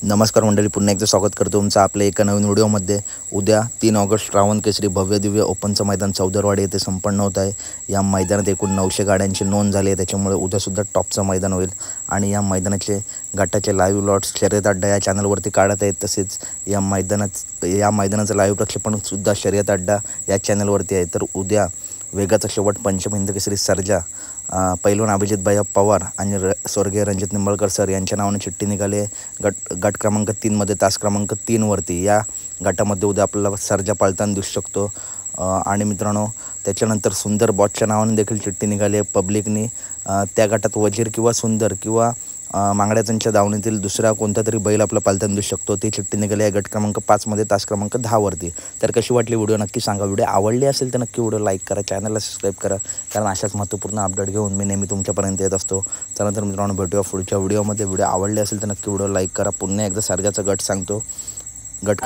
नमस्कार मंडळी, पुन्हा एकदा स्वागत करतो तुमचं आपल्या एका नवीन व्हिडिओमध्ये। उद्या 3 ऑगस्ट श्रावण केसरी भव्य दिव्य ओपनचं मैदान चौदरवाडी येथे संपन्न होत आहे। या मैदानात एकूण 900 गाड्यांची नोंद झाली आहे, त्याच्यामुळे उद्यासुद्धा टॉपचं मैदान होईल आणि या मैदानाचे गटाचे लाईव्ह लॉट्स शर्यत अड्डा या चॅनलवरती काढत आहेत। तसेच या मैदानाचं लाईव्ह प्रक्षेपणसुद्धा शर्यत अड्डा या चॅनलवरती आहे। तर उद्या वेगाचा शेवट पंचम हिंद केसरी सर्जा पैलवान अभिजित भैया पवार आणि स्वर्गीय रणजित निंबाळकर सर यांच्या नावाने चिठ्ठी निघाली आहे। गट क्रमांक 3 मध्ये तास क्रमांक 3 वरती या गटामध्ये उद्या आपल्याला सर्जा पाळताना दिसू शकतो। आणि मित्रांनो, त्याच्यानंतर सुंदर बॉसच्या नावाने देखील चिठ्ठी निघाली आहे पब्लिकनी। त्या गटात वजीर किंवा सुंदर किंवा मांगड्याच्या दावणीतील दुसरा कोणता तरी बैल आपला पाळताना दिसू शकतो, ती चिठ्ठी निघाली आहे गट क्रमांक 5 मध्ये तास क्रमांक 10 वरती। तर कशी वाटली व्हिडिओ नक्की सांगा। व्हिडिओ आवडली असेल तर नक्की व्हिडिओ लाईक करा, चॅनलला सबस्क्राईब करा, कारण अशाच महत्त्वपूर्ण अपडेट घेऊन मी नेहमी तुमच्यापर्यंत येत असतो। चला तर मित्रांनो, भेटूया पुढच्या व्हिडिओमध्ये। व्हिडिओ आवडली असेल तर नक्की व्हिडिओ लाईक करा। पुन्हा एकदा सर्जाचा गट सांगतो, गट